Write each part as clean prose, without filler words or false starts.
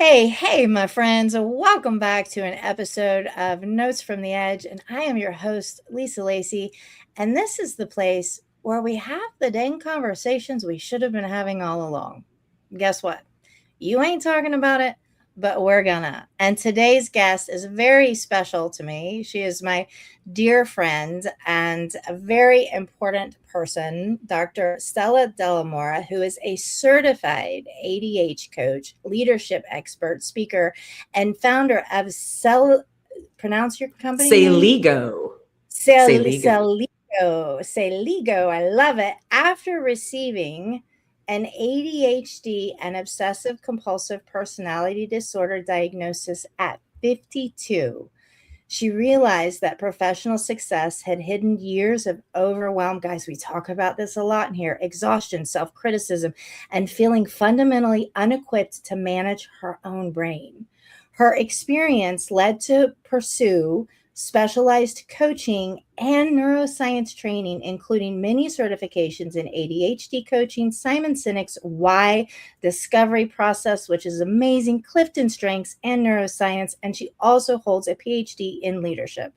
Hey, my friends. Welcome back to an episode of Notes from the Edge. And I am your host, Lisa Lacy. And this is the place where we have the dang conversations we should have been having all along. Guess what? You ain't talking about it, but we're gonna. And today's guest is very special to me. She is my dear friend and a very important person, Dr. Stella Dellamora, who is a certified ADHD coach, leadership expert, speaker, and founder of pronounce your company name? Celigo. Celigo. Celigo. I love it. After receiving an ADHD and obsessive compulsive personality disorder diagnosis at 52, she realized that professional success had hidden years of overwhelm. Guys, we talk about this a lot in here: exhaustion, self criticism, and feeling fundamentally unequipped to manage her own brain. Her experience led to pursue specialized coaching and neuroscience training, including many certifications in ADHD coaching, Simon Sinek's Why Discovery Process, which is amazing, Clifton Strengths, and neuroscience. And she also holds a PhD in leadership.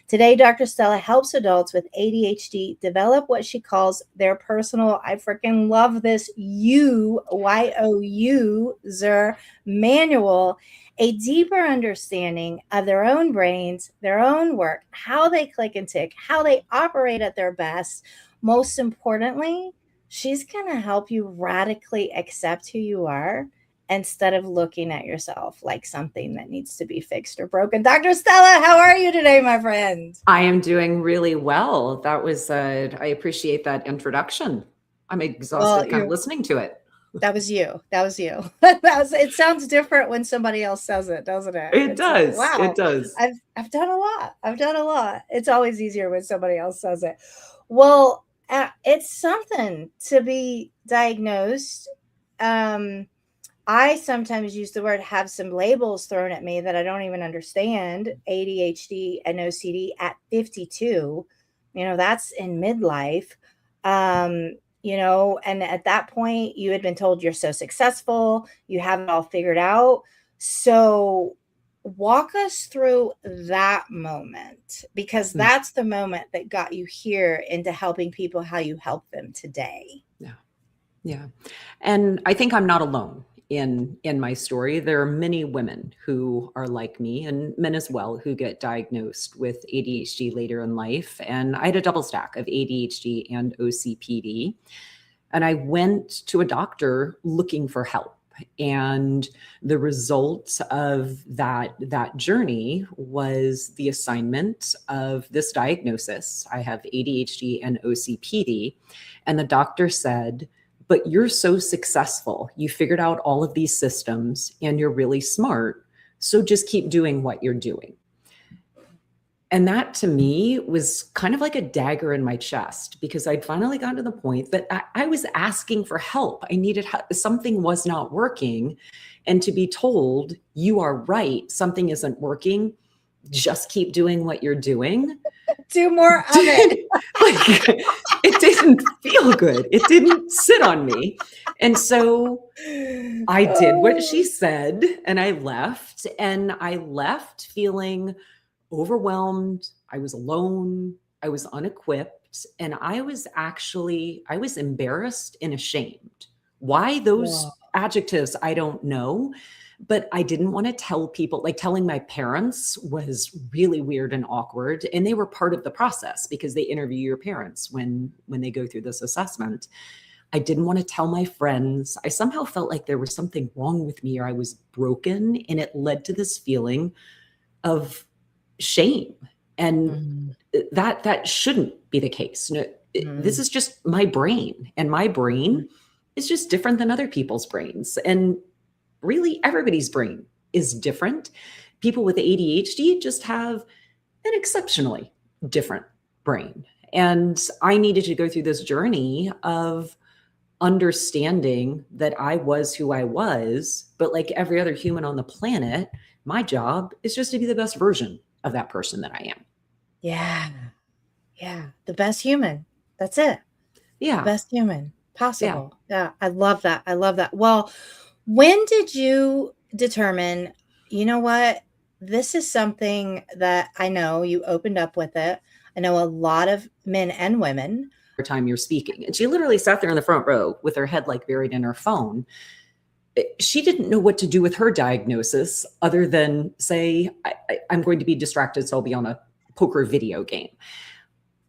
Today, Dr. Stella helps adults with ADHD develop what she calls their personal, I freaking love this, YOU manual, a deeper understanding of their own brains, their own work, how they click and tick, how they operate at their best. Most importantly, she's going to help you radically accept who you are instead of looking at yourself like something that needs to be fixed or broken. Dr. Stella, how are you today, my friend? I am doing really well. I appreciate that introduction. I'm exhausted kind of listening to it. That was you. It sounds different when somebody else says it, doesn't it? It It's like, does. wow, It does. I've done a lot. It's always easier when somebody else says it. Well, it's something to be diagnosed. I sometimes use the word have some labels thrown at me that I don't even understand. ADHD and OCD at 52, that's in midlife. And at that point, you had been told you're so successful, you have it all figured out. So, walk us through that moment, because that's the moment that got you here into helping people how you help them today. Yeah. And I think I'm not alone in my story. There are many women who are like me, and men as well, who get diagnosed with ADHD later in life. And I had a double stack of ADHD and OCPD. And I went to a doctor looking for help. And the result of that journey was the assignment of this diagnosis. I have ADHD and OCPD. And the doctor said, but you're so successful. You figured out all of these systems and you're really smart. So just keep doing what you're doing. And that to me was kind of like a dagger in my chest, because I'd finally gotten to the point that I was asking for help. I needed help. Something was not working. And to be told, you are right, something isn't working, just keep doing what you're doing. Do more of it. It didn't feel good. It didn't sit on me. And so I did what she said, and I left. And I left feeling overwhelmed. I was alone. I was unequipped. And I was embarrassed and ashamed. Why those adjectives, I don't know. But I didn't want to tell people. Like, telling my parents was really weird and awkward. And they were part of the process, because they interview your parents when they go through this assessment. I didn't want to tell my friends. I somehow felt like there was something wrong with me, or I was broken. And it led to this feeling of shame. And that shouldn't be the case. This is just my brain. And my brain is just different than other people's brains. And really, everybody's brain is different. People with ADHD just have an exceptionally different brain. And I needed to go through this journey of understanding that I was who I was, but like every other human on the planet, my job is just to be the best version of that person that I am. Yeah. The best human. That's it. Yeah. The best human possible. Yeah. I love that. Well, when did you determine, you know what, this is something that I know you opened up with it. I know a lot of men and women. Time you're speaking. And she literally sat there in the front row with her head like buried in her phone. She didn't know what to do with her diagnosis other than say, I'm going to be distracted, so I'll be on a poker video game.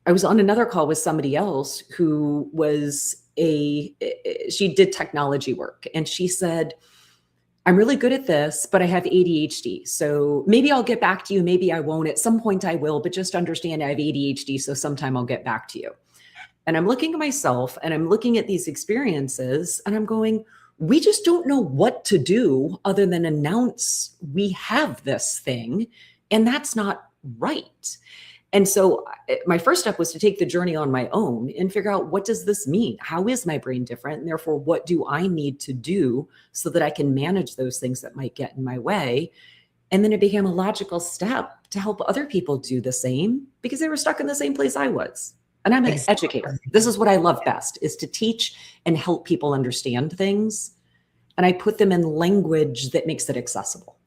I was on another call with somebody else who was she did technology work, and she said, I'm really good at this, but I have ADHD. So maybe I'll get back to you. Maybe I won't. At some point I will, but just understand I have ADHD. So sometime I'll get back to you. And I'm looking at myself and I'm looking at these experiences and I'm going, we just don't know what to do other than announce we have this thing. And that's not right. And so my first step was to take the journey on my own and figure out, what does this mean? How is my brain different? And therefore, what do I need to do so that I can manage those things that might get in my way? And then it became a logical step to help other people do the same because they were stuck in the same place I was. And I'm an educator. This is what I love best, is to teach and help people understand things. And I put them in language that makes it accessible.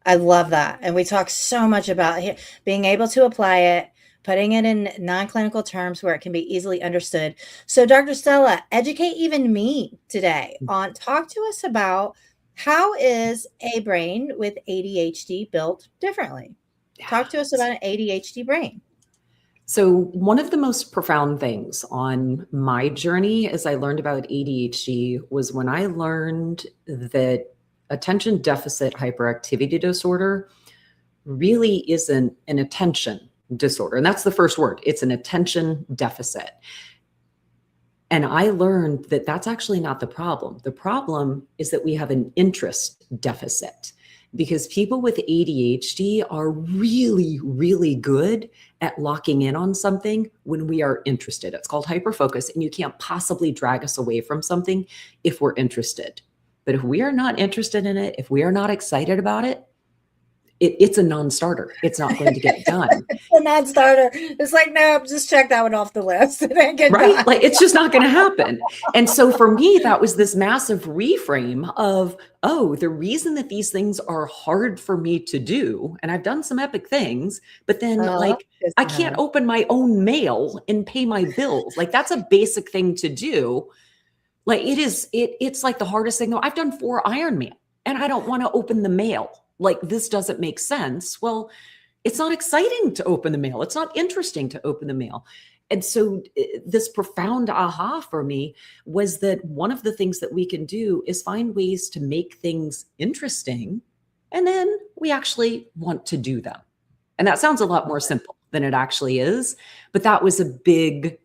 I love that. And we talk so much about being able to apply it, putting it in non-clinical terms where it can be easily understood. So Dr. Stella, educate even me today on, talk to us about, how is a brain with ADHD built differently? Talk to us about an ADHD brain. So one of the most profound things on my journey as I learned about ADHD was when I learned that attention deficit hyperactivity disorder really isn't an attention disorder. And that's the first word. It's an attention deficit. And I learned that that's actually not the problem. The problem is that we have an interest deficit, because people with ADHD are really, really good at locking in on something when we are interested. It's called hyperfocus, and you can't possibly drag us away from something if we're interested. But if we are not interested in it, if we are not excited about it, it's a non-starter. It's not going to get done. It's a non-starter. It's like, no, just check that one off the list. It ain't get right? done. Like, it's just not going to happen. And so for me, that was this massive reframe of, oh, the reason that these things are hard for me to do, and I've done some epic things, but then like, I can't open my own mail and pay my bills. Like, that's a basic thing to do. Like, it's like the hardest thing. I've done 4 Ironman and I don't want to open the mail. Like, this doesn't make sense. Well, it's not exciting to open the mail. It's not interesting to open the mail. And so this profound aha for me was that one of the things that we can do is find ways to make things interesting, and then we actually want to do them. And that sounds a lot more simple than it actually is, but that was a big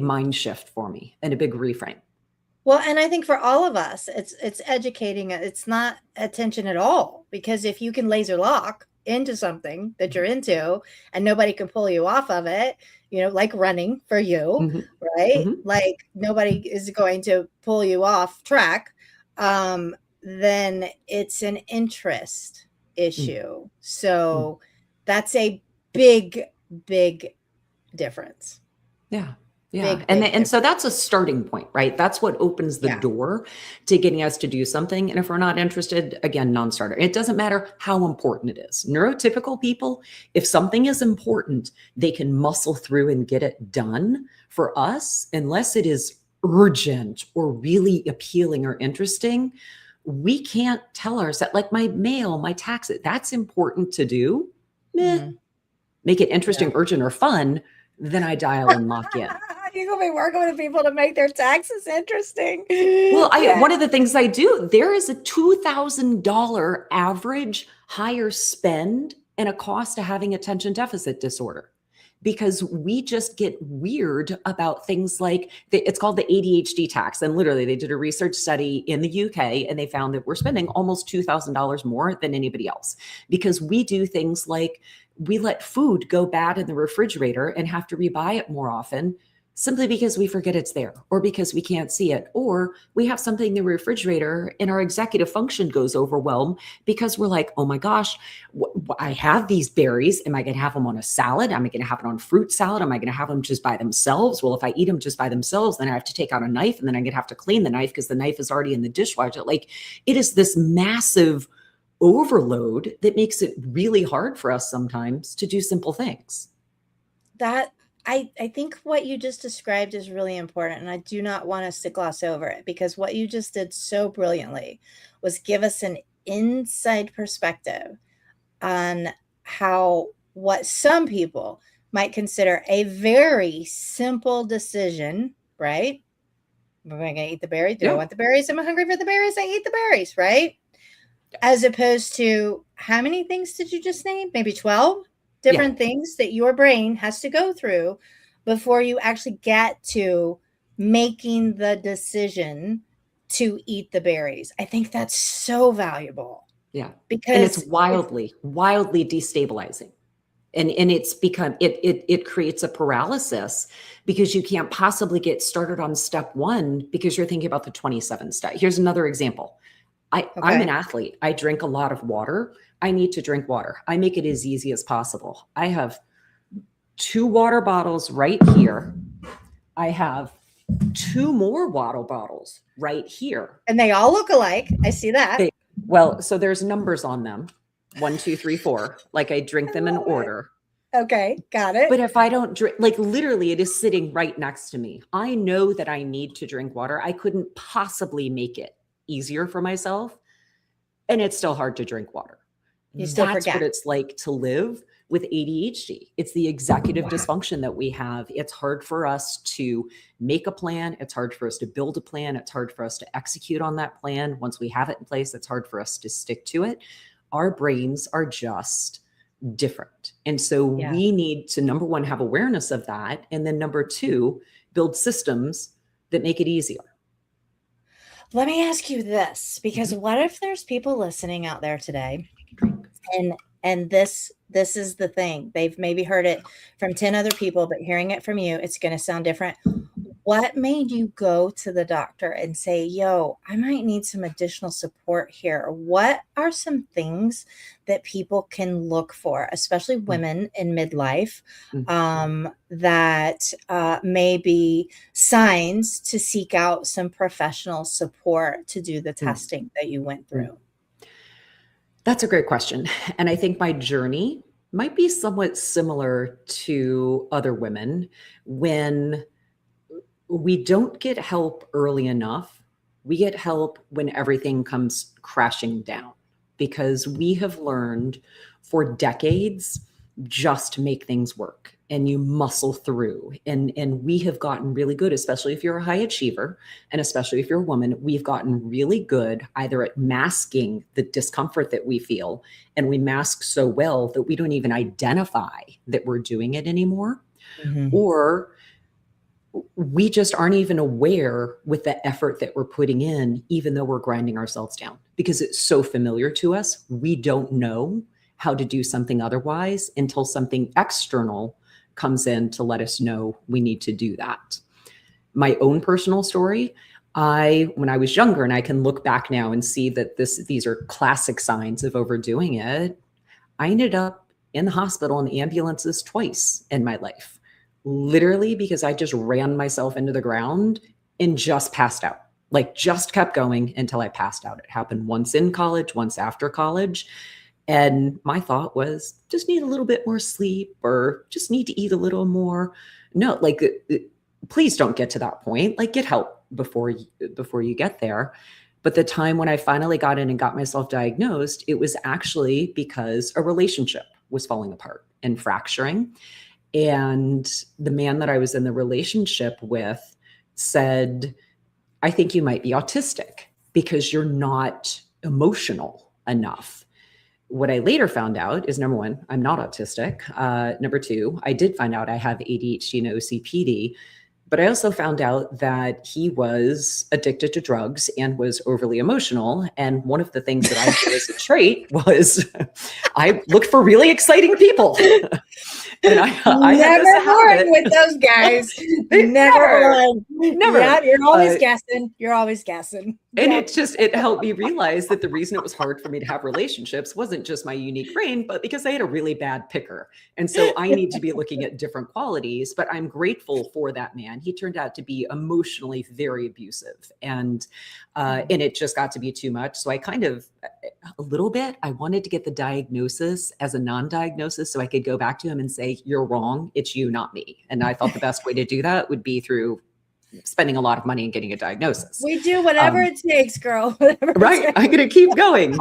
mind shift for me and a big reframe. Well, and I think for all of us, it's educating. It's not attention at all, because if you can laser lock into something that you're into and nobody can pull you off of it, like running for you, right? Like, nobody is going to pull you off track. Then it's an interest issue. So that's a big, big difference. Yeah. Yeah. And so that's a starting point, right? That's what opens the door to getting us to do something. And if we're not interested, again, non-starter. It doesn't matter how important it is. Neurotypical people, if something is important, they can muscle through and get it done. For us, unless it is urgent or really appealing or interesting, we can't tell ourselves, like my mail, my taxes, that's important to do. Make it interesting, urgent, or fun. Then I dial and lock in. You're going to be working with people to make their taxes interesting. Well, one of the things I do, there is a $2,000 average higher spend and a cost to having attention deficit disorder, because we just get weird about things like, it's called the ADHD tax. And literally they did a research study in the UK and they found that we're spending almost $2,000 more than anybody else, because we do things like we let food go bad in the refrigerator and have to rebuy it more often, simply because we forget it's there, or because we can't see it, or we have something in the refrigerator and our executive function goes overwhelmed because we're like, oh my gosh, I have these berries. Am I going to have them on a salad? Am I going to have it on fruit salad? Am I going to have them just by themselves? Well, if I eat them just by themselves, then I have to take out a knife, and then I'm going to have to clean the knife because the knife is already in the dishwasher. Like, it is this massive overload that makes it really hard for us sometimes to do simple things. That I think what you just described is really important, and I do not want us to gloss over it, because what you just did so brilliantly was give us an inside perspective on how what some people might consider a very simple decision, right? Am I going to eat the berry? Do I Yeah. want the berries? Am I hungry for the berries? I eat the berries, right? As opposed to, how many things did you just name? Maybe 12 different things that your brain has to go through before you actually get to making the decision to eat the berries. I think that's so valuable. Yeah. And it's Because wildly destabilizing. And it's become, it creates a paralysis because you can't possibly get started on step one because you're thinking about the 27 step. Here's another example. I'm an athlete. I drink a lot of water. I need to drink water. I make it as easy as possible. I have 2 water bottles right here. I have 2 more water bottles right here. And they all look alike. I see that. Well, so there's numbers on them. 1, 2, 3, 4. Like I drink them in order. Okay, got it. But if I don't drink, like literally it is sitting right next to me. I know that I need to drink water. I couldn't possibly make it easier for myself. And it's still hard to drink water. You still That's forget what it's like to live with ADHD. It's the executive dysfunction that we have. It's hard for us to make a plan. It's hard for us to build a plan. It's hard for us to execute on that plan. Once we have it in place, it's hard for us to stick to it. Our brains are just different. And so we need to, number one, have awareness of that. And then number two, build systems that make it easier. Let me ask you this, because what if there's people listening out there today and this is the thing. They've maybe heard it from 10 other people, but hearing it from you, it's going to sound different. What made you go to the doctor and say, yo, I might need some additional support here? What are some things that people can look for, especially women in midlife, that may be signs to seek out some professional support to do the testing that you went through? That's a great question. And I think my journey might be somewhat similar to other women. When we don't get help early enough, we get help when everything comes crashing down, because we have learned for decades just to make things work and you muscle through. And we have gotten really good, especially if you're a high achiever and especially if you're a woman, we've gotten really good either at masking the discomfort that we feel, and we mask so well that we don't even identify that we're doing it anymore, or we just aren't even aware with the effort that we're putting in, even though we're grinding ourselves down because it's so familiar to us. We don't know how to do something otherwise until something external comes in to let us know we need to do that. My own personal story, when I was younger, and I can look back now and see that these are classic signs of overdoing it, I ended up in the hospital in ambulances twice in my life. Literally because I just ran myself into the ground and just passed out, like just kept going until I passed out. It happened once in college, once after college. And my thought was, just need a little bit more sleep or just need to eat a little more. No, like, please don't get to that point. Like, get help before you get there. But the time when I finally got in and got myself diagnosed, it was actually because a relationship was falling apart and fracturing. And the man that I was in the relationship with said, I think you might be autistic because you're not emotional enough. What I later found out is, number one, I'm not autistic. Number two, I did find out I have ADHD and OCPD, but I also found out that he was addicted to drugs and was overly emotional. And one of the things that I did as a trait was I looked for really exciting people. And I never bored with those guys. Never. Never. Yeah, you're always guessing. You're always guessing. And Yep. it helped me realize that the reason it was hard for me to have relationships wasn't just my unique brain, but because I had a really bad picker. And so I need to be looking at different qualities, but I'm grateful for that man. He turned out to be emotionally very abusive, and it just got to be too much. So I kind of, a little bit, I wanted to get the diagnosis as a non-diagnosis so I could go back to him and say, you're wrong. It's you, not me. And I thought the best way to do that would be through spending a lot of money and getting a diagnosis. We do whatever it takes, girl. Whatever Right. it I'm takes. going to keep going.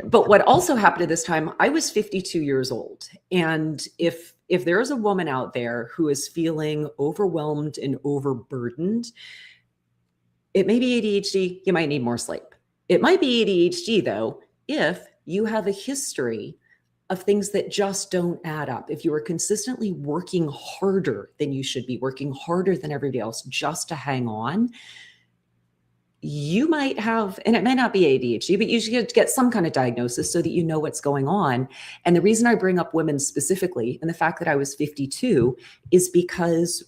But what also happened at this time, I was 52 years old. And if there is a woman out there who is feeling overwhelmed and overburdened, it may be ADHD. You might need more sleep. It might be ADHD, though, if you have a history of things that just don't add up. If you are consistently working harder than you should be, working harder than everybody else just to hang on, you might have, and it may not be ADHD, but you should get some kind of diagnosis so that you know what's going on. And the reason I bring up women specifically and the fact that I was 52 is because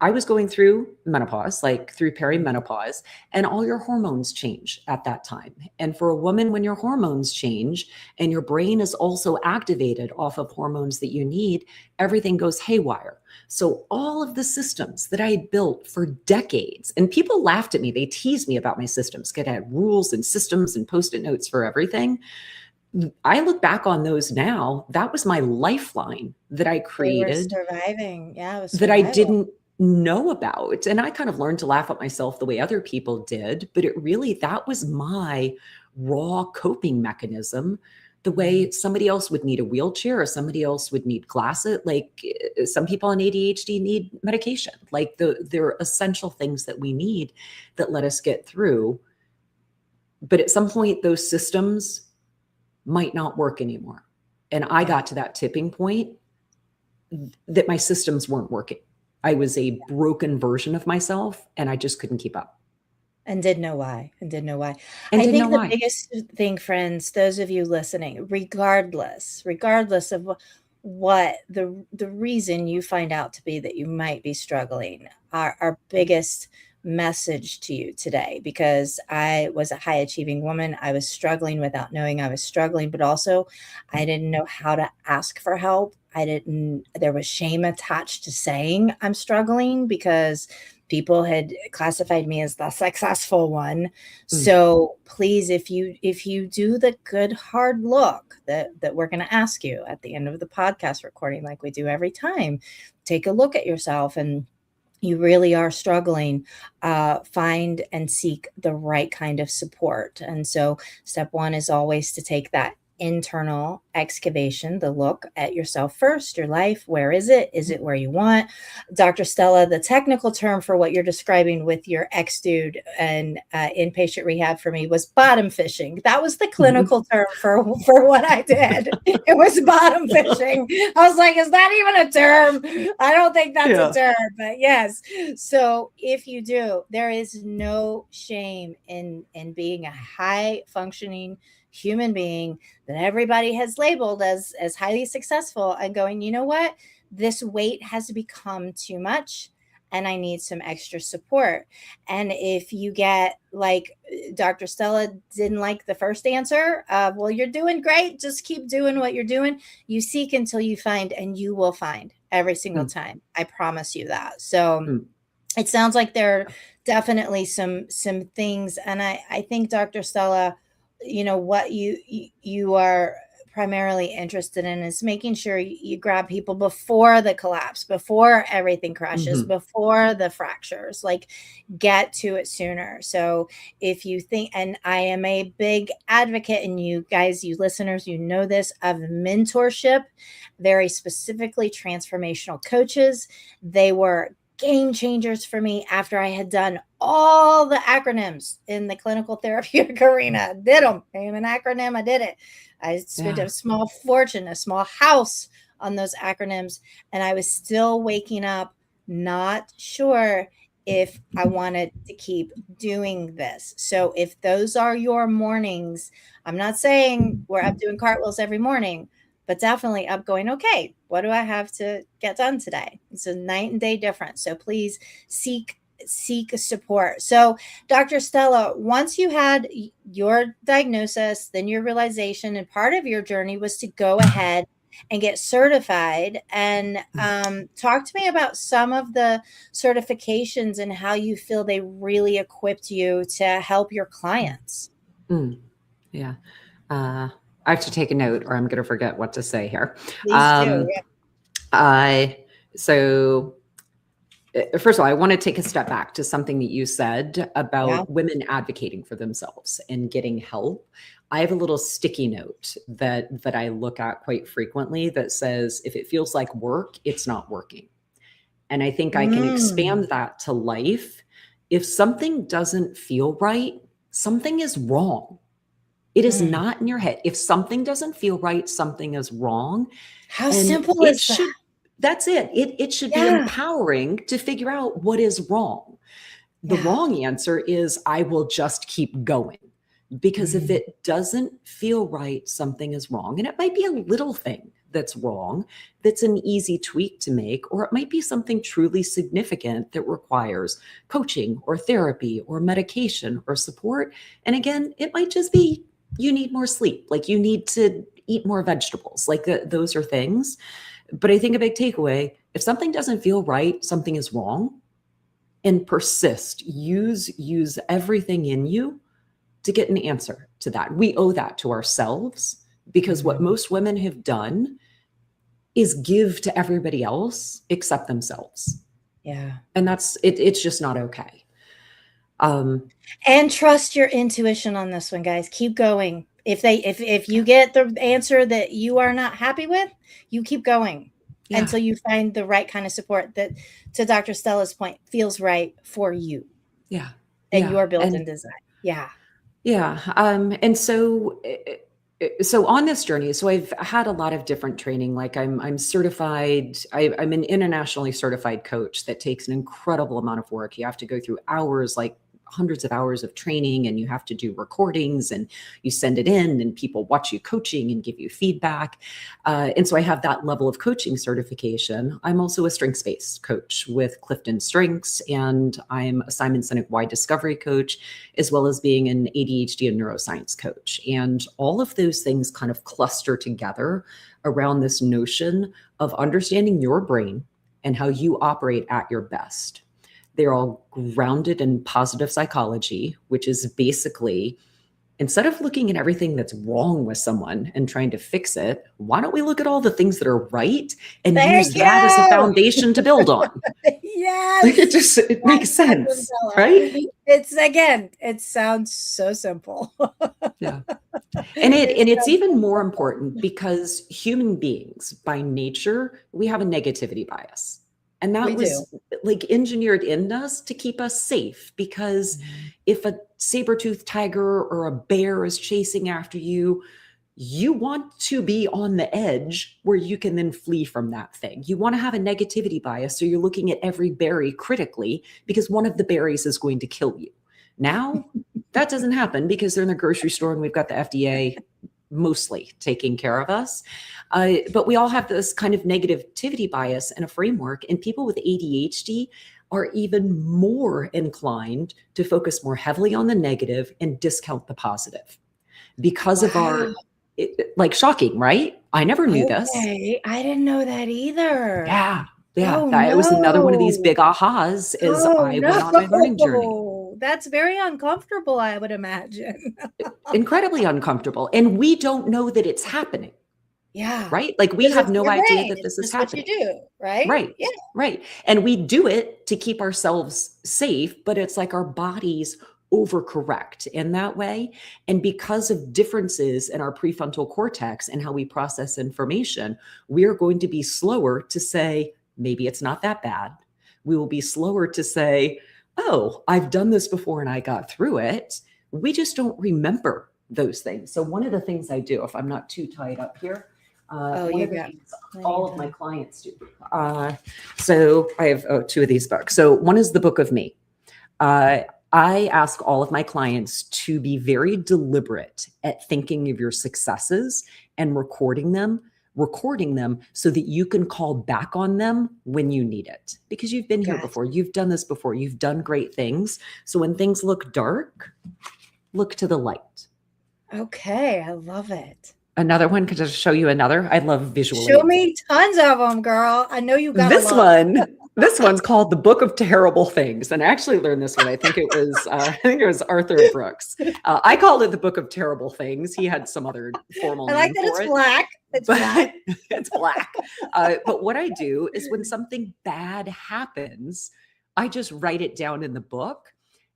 I was going through menopause, like through perimenopause, and all your hormones change at that time. And for a woman, when your hormones change and your brain is also activated off of hormones that you need, everything goes haywire. So all of the systems that I had built for decades, and people laughed at me, they teased me about my systems, because I had rules and systems and post-it notes for everything. I look back on those now, that was my lifeline that I They were created surviving. Yeah, it was that I survival. didn't know about. And I kind of learned to laugh at myself the way other people did, but it really, that was my raw coping mechanism. The way somebody else would need a wheelchair or somebody else would need glasses. Like some people on ADHD need medication. Like they're essential things that we need that let us get through. But at some point, those systems might not work anymore. And I got to that tipping point that my systems weren't working. I was a broken version of myself and I just couldn't keep up. And didn't know why, and didn't know why. And I didn't know think the why. biggest thing, friends, those of you listening, regardless of what the reason you find out to be that you might be struggling, our biggest message to you today, because I was a high achieving woman. I was struggling without knowing I was struggling, but also I didn't know how to ask for help. There was shame attached to saying I'm struggling because people had classified me as the successful one. So please, if you do the good hard look that we're going to ask you at the end of the podcast recording, like we do every time, take a look at yourself, and you really are struggling, find and seek the right kind of support. And so step one is always to take that internal excavation, the look at yourself first, your life. Where is it? Is it where you want? Dr. Stella, the technical term for what you're describing with your ex-dude and inpatient rehab for me was bottom fishing. That was the clinical term for what I did. It was bottom fishing. I was like, is that even a term? I don't think that's a term, but yes. So if you do, there is no shame in being a high functioning human being that everybody has labeled as highly successful, and going, you know what, this weight has become too much and I need some extra support. And if you get, like Dr. Stella didn't like the first answer, well, you're doing great, just keep doing what you're doing. You seek until you find, and you will find every single time. I promise you that. So it sounds like there are definitely some things, and I think, Dr. Stella, you know what you are primarily interested in is making sure you grab people before the collapse, before everything crashes, before the fractures, like get to it sooner. So if you think, and I am a big advocate, and you guys, you listeners, you know this, of mentorship, very specifically transformational coaches. They were game changers for me after I had done all the acronyms in the clinical therapeutic arena. Did them. I'm an acronym. I did it. I spent a small fortune, a small house on those acronyms, and I was still waking up not sure if I wanted to keep doing this. So if those are your mornings, I'm not saying we're up doing cartwheels every morning, but definitely up going, okay, what do I have to get done today? It's a night and day difference. So please seek seek support. So, Dr. Stella, once you had your diagnosis, then your realization, and part of your journey was to go ahead and get certified. And talk to me about some of the certifications and how you feel they really equipped you to help your clients. Yeah. I have to take a note or I'm going to forget what to say here. Please do. So first of all, I want to take a step back to something that you said Yeah. about women advocating for themselves and getting help. I have a little sticky note that I look at quite frequently that says, if it feels like work, it's not working. And I think I can expand that to life. If something doesn't feel right, something is wrong. It is not in your head. If something doesn't feel right, something is wrong. How And simple it is that? should, that's it. It should be Yeah. empowering to figure out what is wrong. The Yeah. wrong answer is, I will just keep going. Because if it doesn't feel right, something is wrong. And it might be a little thing that's wrong, that's an easy tweak to make, or it might be something truly significant that requires coaching or therapy or medication or support. And again, it might just be you need more sleep, like you need to eat more vegetables, like those are things. But I think a big takeaway, if something doesn't feel right, something is wrong, and persist, use everything in you to get an answer to that. We owe that to ourselves, because what most women have done is give to everybody else except themselves. Yeah. And that's it. It's just not okay. And trust your intuition on this one, guys. Keep going. If you get the answer that you are not happy with, you keep going until you find the right kind of support that, to Dr. Stella's point, feels right for you. Yeah. And your built in design. Yeah. Yeah. And so on this journey, so I've had a lot of different training. Like I'm certified, I'm an internationally certified coach. That takes an incredible amount of work. You have to go through hours, like hundreds of hours of training, and you have to do recordings and you send it in and people watch you coaching and give you feedback. And so I have that level of coaching certification. I'm also a strengths-based coach with Clifton Strengths, and I'm a Simon Sinek Wide Discovery coach, as well as being an ADHD and neuroscience coach. And all of those things kind of cluster together around this notion of understanding your brain and how you operate at your best. They're all grounded in positive psychology, which is basically, instead of looking at everything that's wrong with someone and trying to fix it, why don't we look at all the things that are right and use that as a foundation to build on? Yes. Like it makes sense, right? It sounds so simple. Yeah. And it's even more important because human beings by nature, we have a negativity bias. And that was like engineered in us to keep us safe, because if a saber-toothed tiger or a bear is chasing after you, you want to be on the edge where you can then flee from that thing. You want to have a negativity bias. So you're looking at every berry critically because one of the berries is going to kill you. Now, that doesn't happen because they're in the grocery store and we've got the FDA mostly taking care of us. But we all have this kind of negativity bias and a framework, and people with ADHD are even more inclined to focus more heavily on the negative and discount the positive because of our, like, shocking, right? I never knew this. I didn't know that either. Yeah. It was another one of these big ahas as I went on my learning journey. That's very uncomfortable, I would imagine. Incredibly uncomfortable. And we don't know that it's happening. Yeah. Right? Like we have no idea that this is happening. What you do, right? Right. Yeah. Right. And we do it to keep ourselves safe, but it's like our bodies overcorrect in that way. And because of differences in our prefrontal cortex and how we process information, we're going to be slower to say, maybe it's not that bad. We will be slower to say, oh, I've done this before and I got through it. We just don't remember those things. So one of the things I do, if I'm not too tied up here, all of my clients do. So I have two of these books. So one is the Book of Me. I ask all of my clients to be very deliberate at thinking of your successes and recording them recording them so that you can call back on them when you need it, because you've been here Gotcha. before, you've done this before, you've done great things. So when things look dark, look to the light. Okay, I love it. Another one, could I just show you another? I love visual Show aids. me tons of them, girl. I know you got a This lot. one, this one's called The Book of Terrible Things, and I actually learned this one. I think it was Arthur Brooks. I called it The Book of Terrible Things. He had some other formal I like name that for it's it. black. It's black. It's black. But what I do is when something bad happens, I just write it down in the book.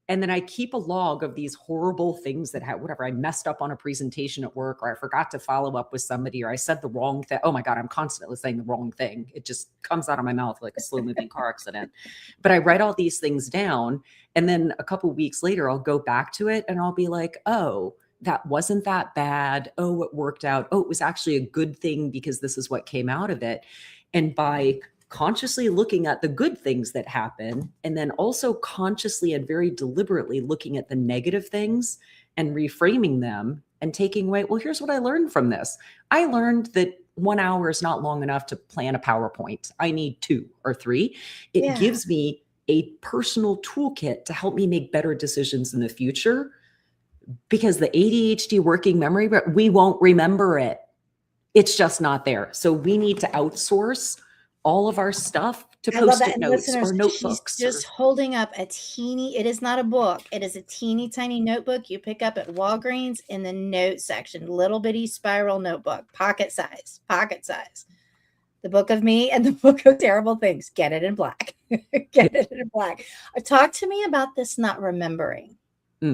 And then I keep a log of these horrible things that whatever, I messed up on a presentation at work, or I forgot to follow up with somebody, or I said the wrong thing. Oh my God, I'm constantly saying the wrong thing. It just comes out of my mouth like a slow moving car accident. But I write all these things down. And then a couple of weeks later, I'll go back to it and I'll be like, oh, that wasn't that bad. Oh, it worked out. Oh, it was actually a good thing because this is what came out of it. And by consciously looking at the good things that happen, and then also consciously and very deliberately looking at the negative things and reframing them and taking away, well, here's what I learned from this. I learned that 1 hour is not long enough to plan a PowerPoint. I need 2 or 3. It gives me a personal toolkit to help me make better decisions in the future, because the ADHD working memory, we won't remember it. It's just not there. So we need to outsource all of our stuff to Post-it notes listeners, or notebooks. She's just holding up a teeny, it is not a book. It is a teeny tiny notebook you pick up at Walgreens in the note section, little bitty spiral notebook, pocket size. The Book of Me and the Book of Terrible Things. Get it in black. Get it in black. Talk to me about this not remembering.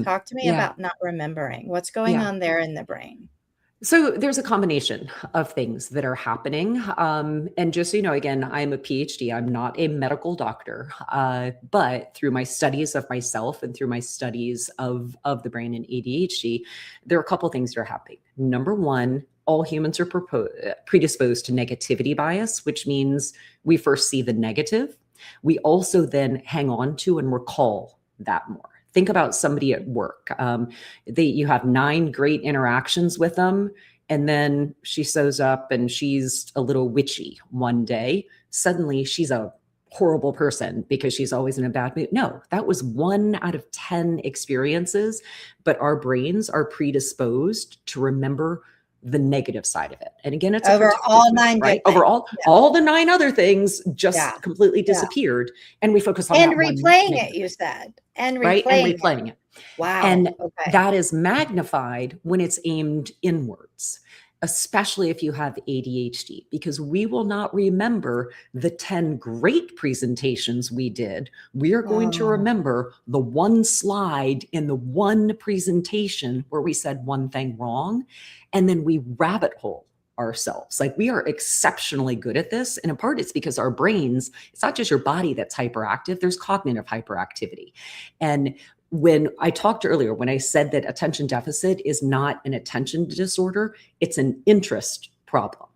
Talk to me about not remembering. What's going on there in the brain? So there's a combination of things that are happening. And just so you know, again, I'm a PhD. I'm not a medical doctor. But through my studies of myself and through my studies of the brain and ADHD, there are a couple of things that are happening. Number one, all humans are predisposed to negativity bias, which means we first see the negative. We also then hang on to and recall that more. Think about somebody at work. You have 9 great interactions with them, and then she shows up and she's a little witchy one day. Suddenly she's a horrible person because she's always in a bad mood. No, that was 1 out of 10 experiences, but our brains are predisposed to remember the negative side of it. And again, it's over all 9, right? Overall, all the 9 other things just completely disappeared. And we focus on and that replaying it, you said. And replaying it. Wow. And that is magnified when it's aimed inwards, especially if you have ADHD, because we will not remember the 10 great presentations we did. We are going to remember the 1 slide in the 1 presentation where we said 1 thing wrong, and then we rabbit hole ourselves. Like, we are exceptionally good at this. And in part, it's because our brains, it's not just your body that's hyperactive, there's cognitive hyperactivity. And when I talked earlier, when I said that attention deficit is not an attention disorder, it's an interest problem.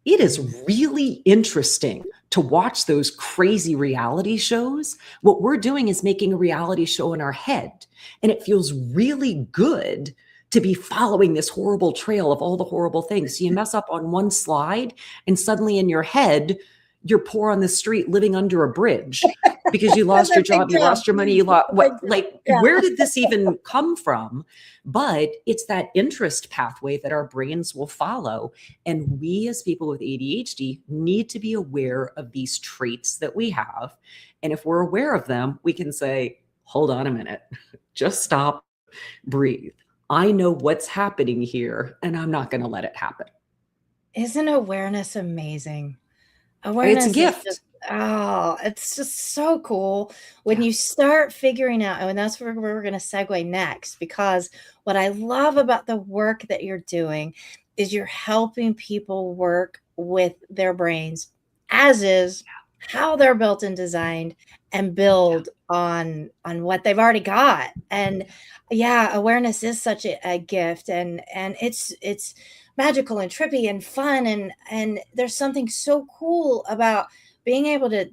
It is really interesting to watch those crazy reality shows. What we're doing is making a reality show in our head. And it feels really good to be following this horrible trail of all the horrible things. So you mess up on 1 slide, and suddenly in your head, you're poor on the street living under a bridge because you lost your job, you lost your money, you lost where did this even come from? But it's that interest pathway that our brains will follow. And we as people with ADHD need to be aware of these traits that we have. And if we're aware of them, we can say, hold on a minute, just stop, breathe. I know what's happening here, and I'm not going to let it happen. Isn't awareness amazing? Awareness it's a gift. It's just so cool when you start figuring out, and that's where we're going to segue next, because what I love about the work that you're doing is you're helping people work with their brains as is, how they're built and designed, and build on what they've already got. And awareness is such a gift, and it's magical and trippy and fun, and there's something so cool about being able to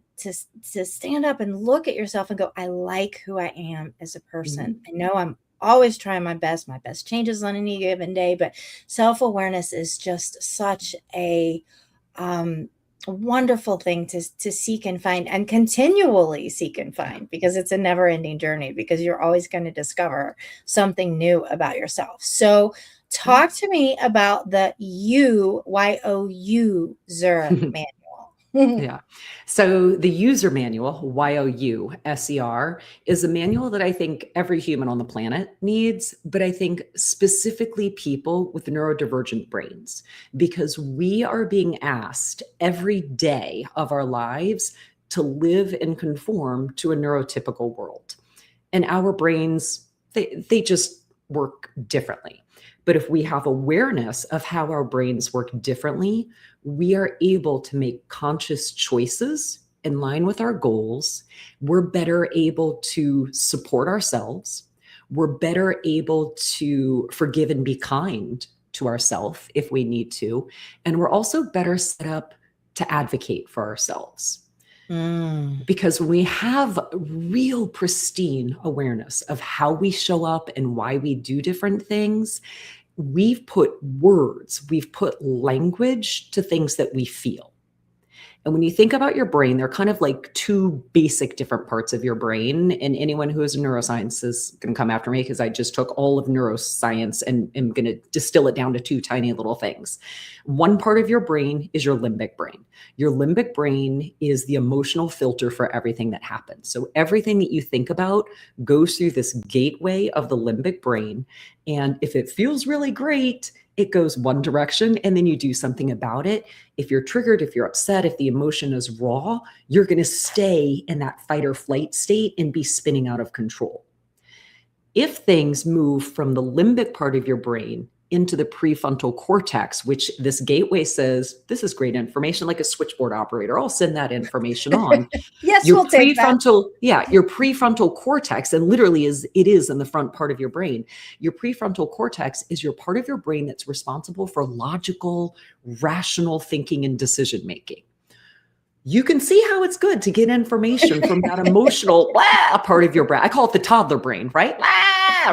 stand up and look at yourself and go, I like who I am as a person. I know I'm always trying my best changes on any given day, but self-awareness is just such a wonderful thing to seek and find, and continually seek and find, because it's a never-ending journey, because you're always going to discover something new about yourself. So Yeah. talk to me about the user manual. Yeah. So the user manual, YOUSER, is a manual that I think every human on the planet needs, but I think specifically people with neurodivergent brains, because we are being asked every day of our lives to live and conform to a neurotypical world. And our brains, they just work differently. But if we have awareness of how our brains work differently, we are able to make conscious choices in line with our goals. We're better able to support ourselves. We're better able to forgive and be kind to ourselves if we need to. And we're also better set up to advocate for ourselves. Mm. Because when we have real pristine awareness of how we show up and why we do different things, we've put words, we've put language to things that we feel. And when you think about your brain, they're kind of like two basic different parts of your brain. And anyone who is a neuroscience is going to come after me, because I just took all of neuroscience and am going to distill it down to two tiny little things. One part of your brain is your limbic brain. Your limbic brain is the emotional filter for everything that happens. So everything that you think about goes through this gateway of the limbic brain. And if it feels really great, it goes one direction, and then you do something about it. If you're triggered, if you're upset, if the emotion is raw, you're going to stay in that fight or flight state and be spinning out of control. If things move from the limbic part of your brain into the prefrontal cortex, which this gateway says, this is great information, like a switchboard operator, I'll send that information on. Yes, Your we'll take that. your prefrontal cortex, and literally it is in the front part of your brain. Your prefrontal cortex is your part of your brain that's responsible for logical, rational thinking and decision making. You can see how it's good to get information from that emotional part of your brain. I call it the toddler brain, right?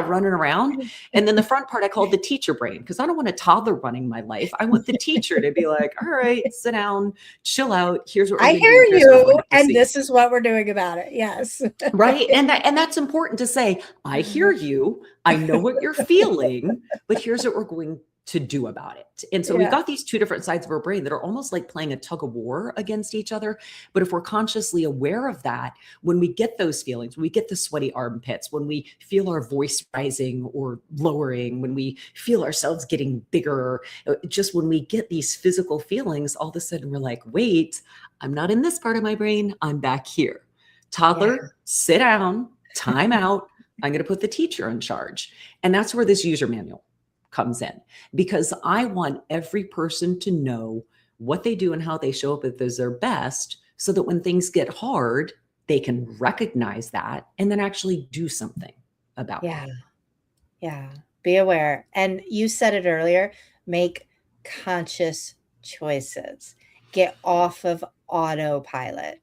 Running around. And then the front part, I call it the teacher brain, because I don't want a toddler running my life. I want the teacher to be like, all right, sit down, chill out. Here's what we're I going to hear do. Here's what we're going you, to and proceed. this is what we're doing about it. Yes. Right. And that's important to say. I hear you. I know what you're feeling, but here's what we're going to do about it. And so we've Yeah. got these two different sides of our brain that are almost like playing a tug of war against each other. But if we're consciously aware of that, when we get those feelings, when we get the sweaty armpits, when we feel our voice rising or lowering, when we feel ourselves getting bigger, just when we get these physical feelings, all of a sudden we're like, wait, I'm not in this part of my brain. I'm back here. Toddler, sit down, time out. I'm going to put the teacher in charge. And that's where this user manual comes in, because I want every person to know what they do and how they show up as their best, so that when things get hard, they can recognize that and then actually do something about Yeah. it. Yeah. Be aware. And you said it earlier, make conscious choices. Get off of autopilot.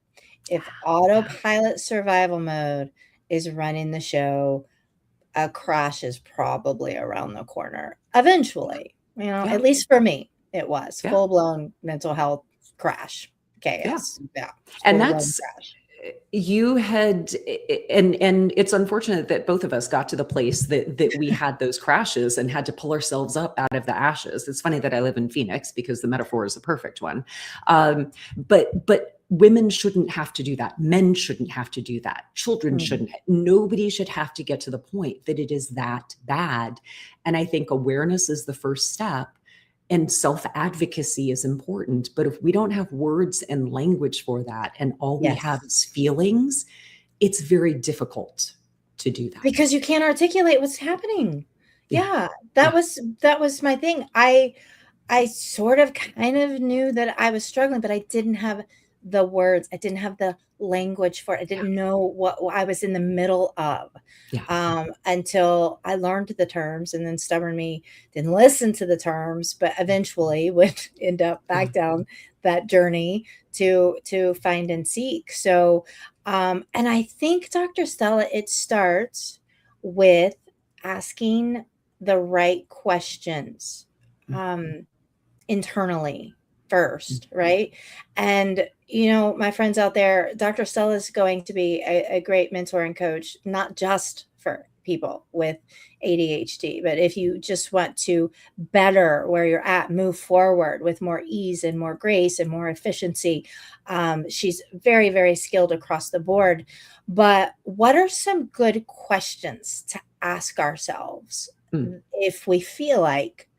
If autopilot survival mode is running the show, a crash is probably around the corner eventually. Yeah. At least for me, it was Yeah. full-blown mental health crash, chaos. Yeah. And Full-blown that's, crash. you had, and it's unfortunate that both of us got to the place that we had those crashes and had to pull ourselves up out of the ashes. It's funny that I live in Phoenix, because the metaphor is a perfect one. But women shouldn't have to do that. Men shouldn't have to do that. Children shouldn't. Nobody should have to get to the point that it is that bad. And I think awareness is the first step. And self-advocacy is important. But if we don't have words and language for that, and all we have Yes. is feelings, it's very difficult to do that. Because you can't articulate what's happening. Yeah. That was my thing. I sort of kind of knew that I was struggling, but I didn't have the words. I didn't have the language for it. I didn't know what I was in the middle of, until I learned the terms, and then stubborn me didn't listen to the terms, but eventually would end up back down that journey to find and seek. So, and I think, Dr. Stella, it starts with asking the right questions Mhm. internally first, right? And, you know, my friends out there, Dr. Stella is going to be a great mentor and coach, not just for people with ADHD, but if you just want to better where you're at, move forward with more ease and more grace and more efficiency. She's very, very skilled across the board. But what are some good questions to ask ourselves Mm. if we feel like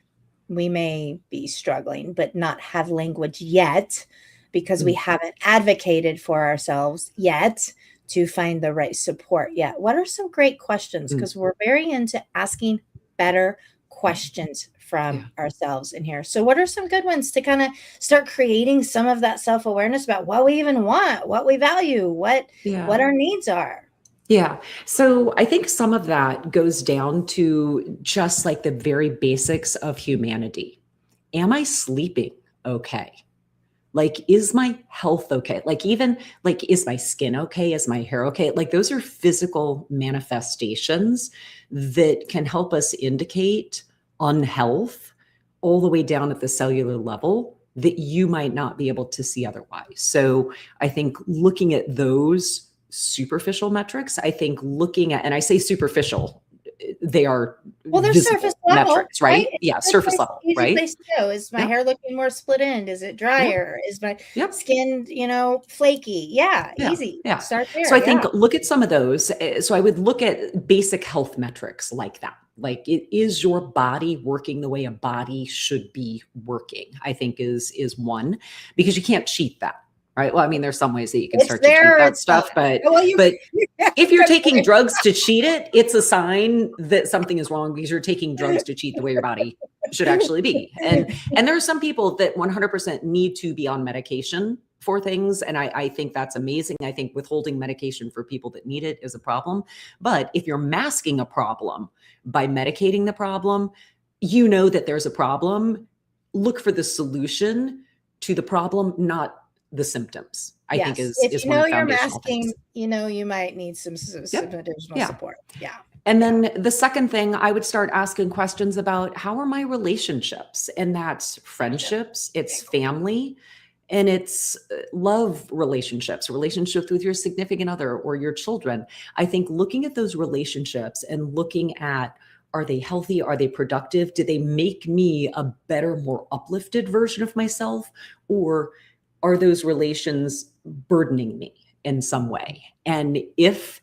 we may be struggling, but not have language yet because we Mm. haven't advocated for ourselves yet to find the right support yet? What are some great questions? Mm. Because we're very into asking better questions from Yeah. ourselves in here. So, what are some good ones to kind of start creating some of that self awareness about what we even want, what we value, what Yeah. our needs are? Yeah. So I think some of that goes down to just like the very basics of humanity. Am I sleeping okay? Like, is my health okay? Like, even like, is my skin okay? Is my hair okay? Like, those are physical manifestations that can help us indicate unhealth all the way down at the cellular level that you might not be able to see otherwise. So I think looking at those superficial metrics, I think looking at, and I say superficial, they are Well, they're surface visible level, metrics, right? right? It's Yeah, a good surface place, level, easy right? place to go. Is my Yep. hair looking more split end? Is it Yep. drier? Is my Yep. skin, flaky? Yeah, Yeah, easy. yeah. Start So there. I think Yeah. look at some of those. So I would look at basic health metrics like that. Like, is your body working the way a body should be working? I think is one, because you can't cheat that, right? Well, I mean, there's some ways that you can It's start to cheat there or that it's not. stuff, but Oh, well, you but if you're good taking point. drugs to cheat it, it's a sign that something is wrong because you're taking drugs to cheat the way your body should actually be. And there are some people that 100% need to be on medication for things. And I think that's amazing. I think withholding medication for people that need it is a problem. But if you're masking a problem by medicating the problem, you know that there's a problem. Look for the solution to the problem, not the symptoms. I think Yes. If is you one of know the you're foundational things. masking, you might need some Yep. additional Yeah. support. Yeah. And Yeah. then the second thing, I would start asking questions about how are my relationships? And that's friendships, it's family, and it's love relationships, relationships with your significant other or your children. I think looking at those relationships and looking at, are they healthy? Are they productive? Do they make me a better, more uplifted version of myself? Or are those relations burdening me in some way? And if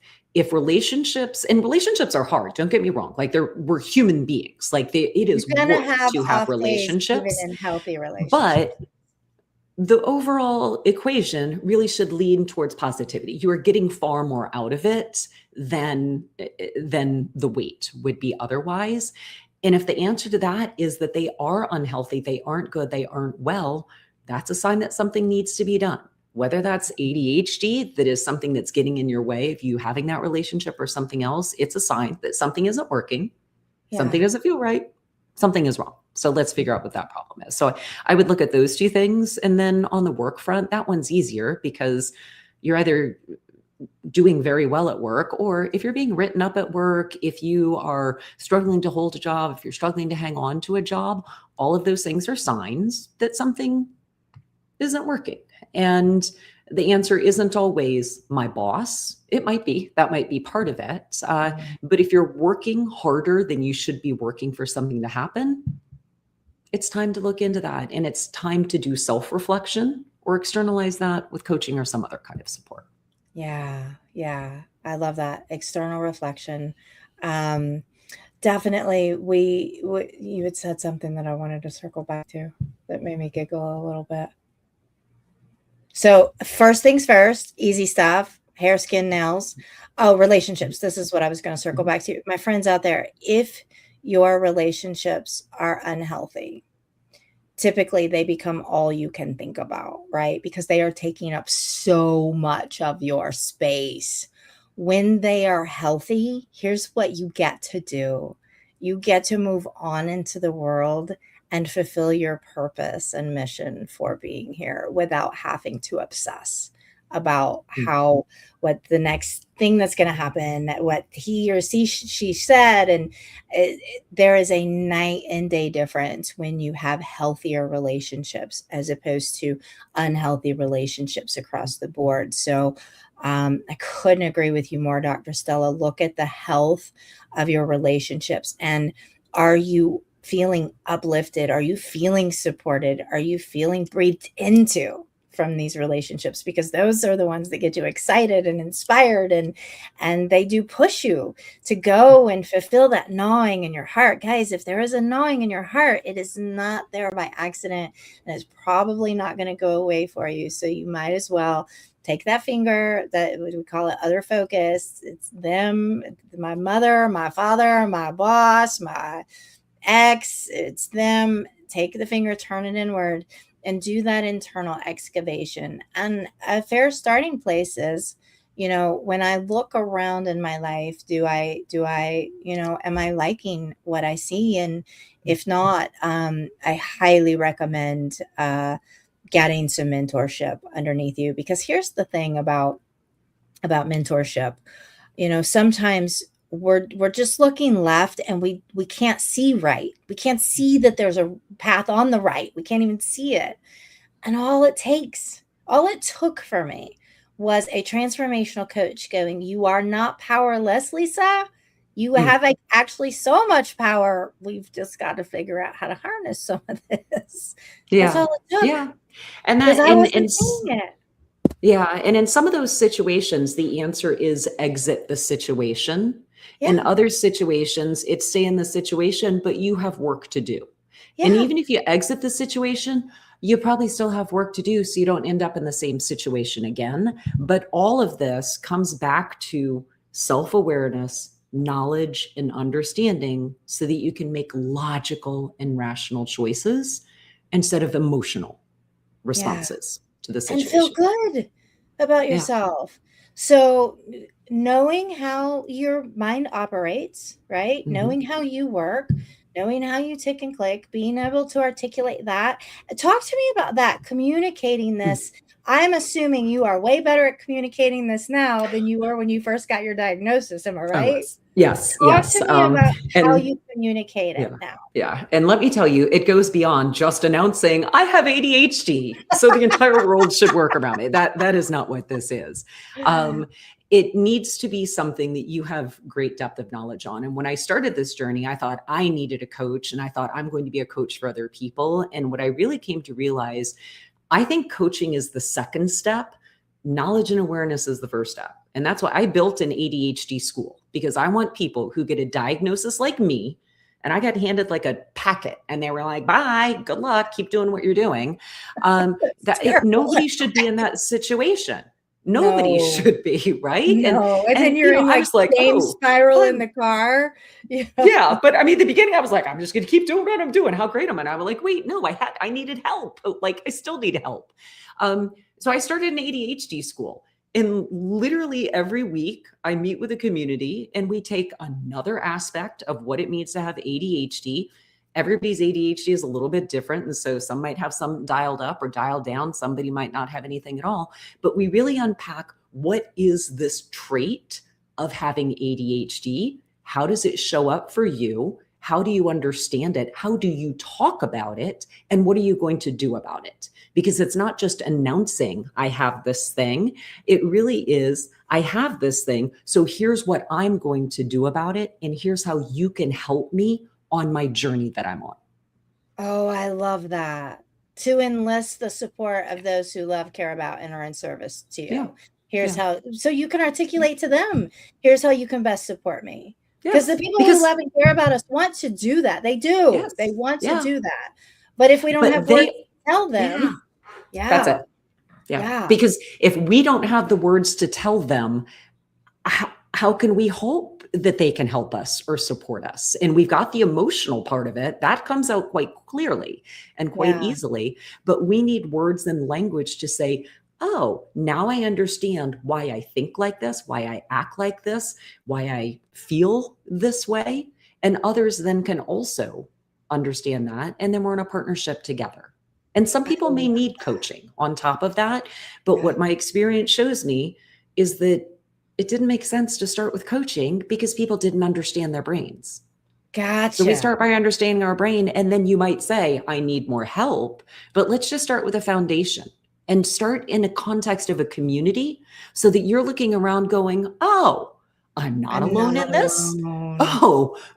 relationships, and relationships are hard, don't get me wrong, like we're human beings, like it You're is gonna work have to have off days even relationships, in healthy relationships. but the overall equation really should lean towards positivity. You are getting far more out of it than the weight would be otherwise. And if the answer to that is that they are unhealthy, they aren't good, they aren't well, that's a sign that something needs to be done. Whether that's ADHD, that is something that's getting in your way of you having that relationship, or something else, it's a sign that something isn't working, something Yeah. doesn't feel right, something is wrong. So let's figure out what that problem is. So I would look at those two things. And then on the work front, that one's easier because you're either doing very well at work, or if you're being written up at work, if you are struggling to hold a job, if you're struggling to hang on to a job, all of those things are signs that something isn't working. And the answer isn't always my boss. It might be, that might be part of it. But if you're working harder than you should be working for something to happen, it's time to look into that. And it's time to do self reflection or externalize that with coaching or some other kind of support. Yeah. Yeah. I love that external reflection. Um, Definitely, you had said something that I wanted to circle back to that made me giggle a little bit. So, first things first, easy stuff, hair, skin, nails. Oh, relationships. This is what I was going to circle back to. My friends out there, if your relationships are unhealthy, typically they become all you can think about, right? Because they are taking up so much of your space. When they are healthy, here's what you get to do: you get to move on into the world and fulfill your purpose and mission for being here without having to obsess about what the next thing that's going to happen, what he or she said. And there is a night and day difference when you have healthier relationships as opposed to unhealthy relationships across the board. So I couldn't agree with you more, Dr. Stella. Look at the health of your relationships, and are you feeling uplifted? Are you feeling supported? Are you feeling breathed into from these relationships? Because those are the ones that get you excited and inspired, and they do push you to go and fulfill that gnawing in your heart. Guys, if there is a gnawing in your heart, it is not there by accident, and it's probably not going to go away for you. So you might as well take that finger, that we call it other focus. It's them, my mother, my father, my boss, my ex, it's them. Take the finger, turn it inward, and do that internal excavation. And a fair starting place is, when I look around in my life, do I, am I liking what I see? And if not, I highly recommend getting some mentorship underneath you, because here's the thing about mentorship. Sometimes we're just looking left, and we can't see right. We can't see that there's a path on the right. We can't even see it. And all it took for me was a transformational coach going, "You are not powerless, Lisa. You have actually so much power. We've just got to figure out how to harness some of this." That's Yeah. all it took, Yeah. And because that I wasn't seeing it. yeah, and in some of those situations, the answer is exit the situation. In Yeah. other situations, it's stay in the situation, but you have work to do. And Yeah. even if you exit the situation, you probably still have work to do so you don't end up in the same situation again. But all of this comes back to self awareness, knowledge, and understanding so that you can make logical and rational choices instead of emotional Yeah. responses to the And feel situation. good about Yeah. yourself. So, knowing how your mind operates, right? Mhm. Knowing how you work, knowing how you tick and click, being able to articulate that. Talk to me about that, communicating Mm. this. I'm assuming you are way better at communicating this now than you were when you first got your diagnosis. Am I I right? was. Yes, Talk yes. to me about how And you communicate it yeah, now. yeah. And let me tell you, it goes beyond just announcing I have ADHD, so the entire world should work around me. That is not what this is. Um, it needs to be something that you have great depth of knowledge on. And when I started this journey, I thought I needed a coach, and I thought I'm going to be a coach for other people. And what I really came to realize, I think coaching is the second step. Knowledge and awareness is the first step. And that's why I built an ADHD school, because I want people who get a diagnosis like me. And I got handed like a packet, and they were like, bye, good luck, keep doing what you're doing. It's terrible. Nobody should be in that situation. Nobody No. should be, right? No, and then And you're in, I like, was like, shame oh, spiral in fun. the car. Yeah, but I mean, the beginning, I was like, I'm just going to keep doing what I'm doing. How great am I? And I was like, wait, no, I needed help. Like, I still need help. So I started an ADHD school, and literally every week I meet with a community, and we take another aspect of what it means to have ADHD. Everybody's ADHD is a little bit different, and so some might have some dialed up or dialed down. Somebody might not have anything at all. But we really unpack, what is this trait of having ADHD? How does it show up for you? How do you understand it? How do you talk about it? And what are you going to do about it? Because it's not just announcing, I have this thing. It really is, I have this thing. So here's what I'm going to do about it. And here's how you can help me on my journey that I'm on. Oh, I love that. To enlist the support of those who love, care about, and are in service to Yeah. you. Here's Yeah. how, so you can articulate to them, here's how you can best support me. Because the Yes. people who Because, love and care about us want to do that. They do. They yes. want to Yeah. do that. But if we don't But have words they, to tell yeah, them, that's yeah, it. Yeah. yeah, Because if we don't have the words to tell them, how can we hope that they can help us or support us? And we've got the emotional part of it that comes out quite clearly and quite yeah. easily, but we need words and language to say, oh, now I understand why I think like this, why I act like this, why I feel this way. And others then can also understand that. And then we're in a partnership together. And some I people may love need coaching on top of that. But that. what my experience shows me is that it didn't make sense to start with coaching because people didn't understand their brains. So we Gotcha. start by understanding our brain, and then you might say, I need more help. But let's just start with a foundation and start in a context of a community so that you're looking around going, oh, I'm not I'm alone not in this. alone.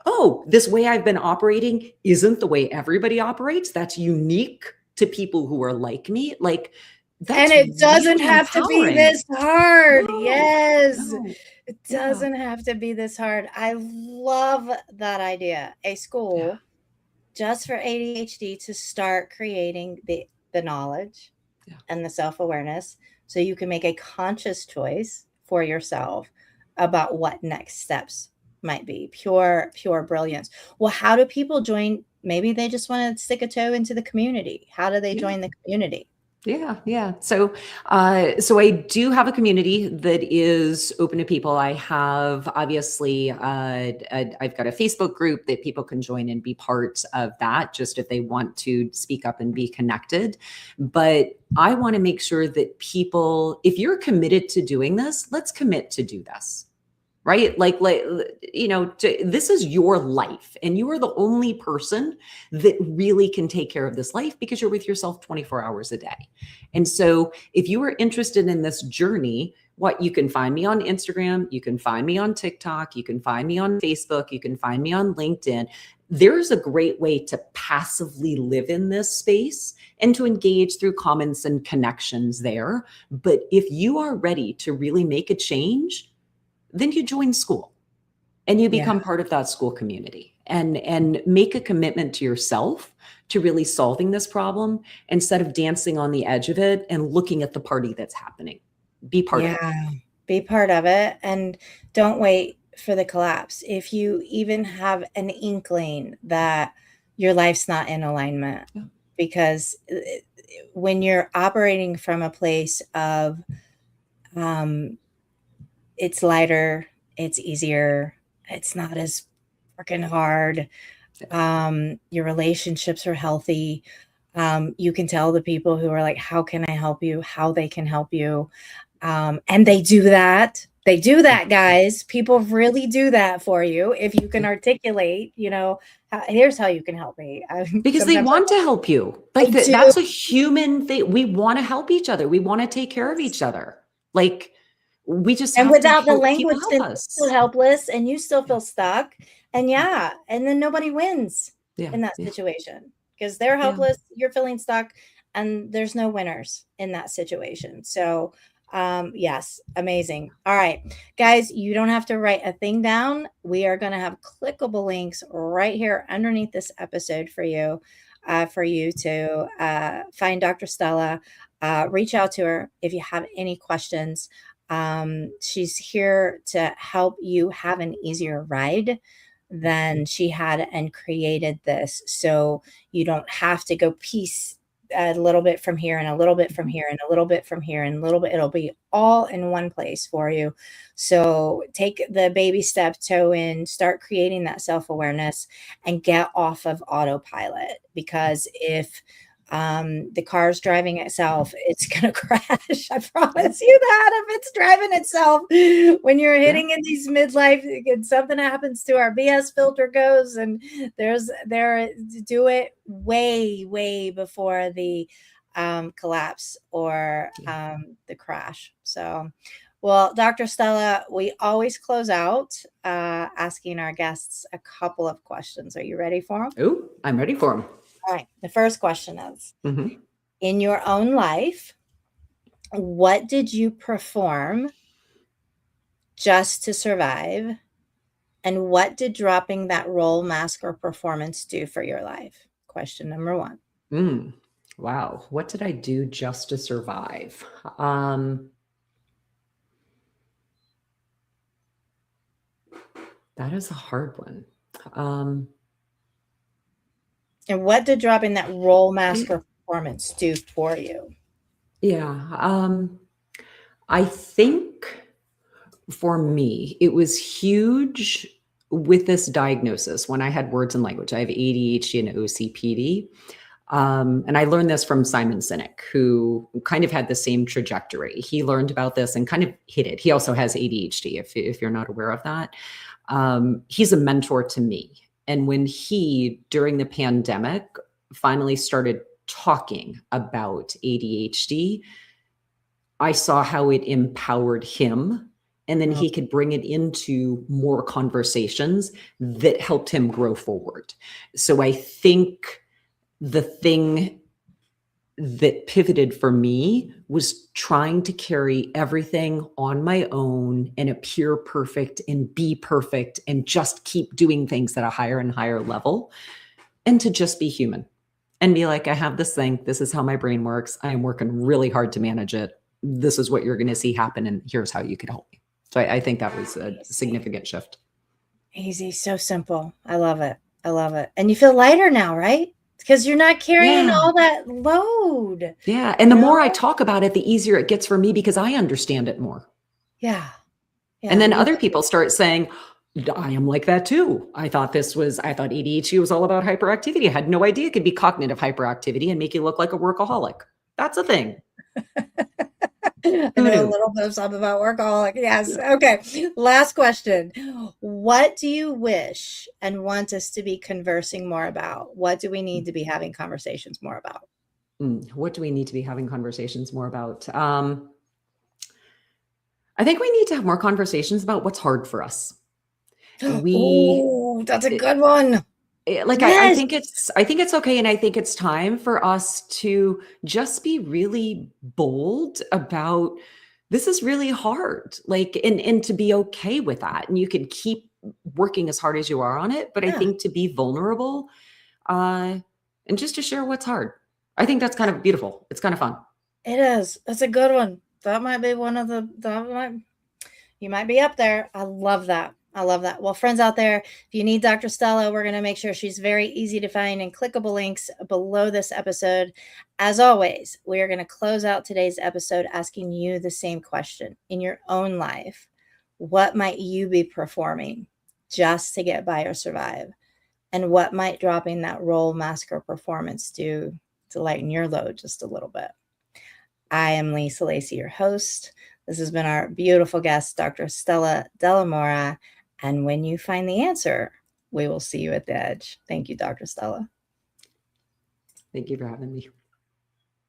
Oh, this way I've been operating isn't the way everybody operates. That's unique to people who are like me. Like, And that's it doesn't really have to be empowering. this hard. No, Yes. no. It Yeah, doesn't have to be this hard. I love that idea. A yeah, school just for ADHD to start creating the knowledge yeah. and the self-awareness so you can make a conscious choice for yourself about what next steps might be. Pure brilliance. Well, how do people join? Maybe they just want to stick a toe into the community. How do they Yeah. join the community? Yeah, yeah. So I do have a community that is open to people. I have obviously, I've got a Facebook group that people can join and be part of that, just if they want to speak up and be connected. But I want to make sure that people, if you're committed to doing this, let's commit to do this. Right? This is your life, and you are the only person that really can take care of this life because you're with yourself 24 hours a day. And so, if you are interested in this journey, what you can find me on Instagram, you can find me on TikTok, you can find me on Facebook, you can find me on LinkedIn. There's a great way to passively live in this space and to engage through comments and connections there. But if you are ready to really make a change, then you join school and you Yeah. become part of that school community and make a commitment to yourself to really solving this problem instead of dancing on the edge of it and looking at the party that's happening. Be part of it. Yeah. Be part of it and don't wait for the collapse. If you even have an inkling that your life's not in alignment, Yeah. because when you're operating from a place of um, it's lighter, it's easier, it's not as freaking hard. Your relationships are healthy. You can tell the people who are like, how can I help you? How they can help you. And they do that. They do Yeah. that, guys. People really do that for you. If you can Yeah. articulate, here's how you can help me. Because they Sometimes want to help you. I Like do. that's a human thing. We want to help each other. We want to take care of each other. Like we just And have to without the help people language, help then you feel us. helpless and you still Yeah. feel stuck. And yeah, and then nobody wins Yeah. in that Yeah. situation because they're Yeah. helpless, you're feeling stuck, and there's no winners in that situation. So, yes, amazing. All right, guys, you don't have to write a thing down. We are going to have clickable links right here underneath this episode for you to find Dr. Stella. Reach out to her if you have any questions. She's here to help you have an easier ride than she had and created this. So you don't have to go piece a little bit from here and a little bit from here and a little bit from here and a little bit. It'll be all in one place for you. So take the baby step, toe in, start creating that self-awareness and get off of autopilot, because if the car's driving itself, it's gonna crash. I Yeah. promise you that. If it's driving itself when you're Yeah. hitting in these midlife and something happens to our BS filter goes, and there do it way before the collapse or Yeah. the crash. So well, Dr. Stella, we always close out asking our guests a couple of questions. Are you ready for them? Oh, I'm ready for them. All right. The first question is, Mm-hmm. in your own life, what did you perform just to survive? And what did dropping that role, mask, or performance do for your life? Question number one. Mm. Wow. What did I do just to survive? Um, that is a hard one. Um, And what did dropping that role, I, mask, or performance do for you? yeah. I think for me, it was huge with this diagnosis when I had words and language. I have ADHD and OCPD. And I learned this from Simon Sinek, who kind of had the same trajectory. He learned about this and kind of hit it. He also has ADHD, if you're not aware of that. He's a mentor to me. And when he, during the pandemic, finally started talking about ADHD, I saw how it empowered him. And then he could bring it into more conversations that helped him grow forward. So I think the thing that pivoted for me was trying to carry everything on my own and appear perfect and be perfect and just keep doing things at a higher and higher level, and to just be human and be like, I have this thing. This is how my brain works. I am working really hard to manage it. This is what you're going to see happen. And here's how you could help me. So I think that was a significant shift. Easy. So simple. I love it. I love it. And you feel lighter now, right? Because you're not carrying all that load. Yeah. And the more I talk about it, the easier it gets for me because I understand it more. Yeah. And then other people start saying, I am like that too. I thought ADHD was all about hyperactivity. I had no idea it could be cognitive hyperactivity and make you look like a workaholic. That's a thing. I know a little bit of something about workaholic. Yes. Okay. Last question. What do you wish and want us to be conversing more about? What do we need to be having conversations more about? What do we need to be having conversations more about? I think we need to have more conversations about what's hard for us. Oh, that's a good one. Like, yes. I think it's okay. And I think it's time for us to just be really bold about this is really hard, like, and to be okay with that. And you can keep working as hard as you are on it. But I think to be vulnerable and just to share what's hard, I think that's kind of beautiful. It's kind of fun. It is. That's a good one. That might be one of you might be up there. I love that. I love that. Well, friends out there, if you need Dr. Stella, we're going to make sure she's very easy to find and clickable links below this episode. As always, we are going to close out today's episode asking you the same question in your own life. What might you be performing just to get by or survive? And what might dropping that role, mask, or performance do to lighten your load just a little bit? I am Lacy, your host. This has been our beautiful guest, Dr. Stella Dellamora. And when you find the answer, we will see you at the edge. Thank you, Dr. Stella. Thank you for having me.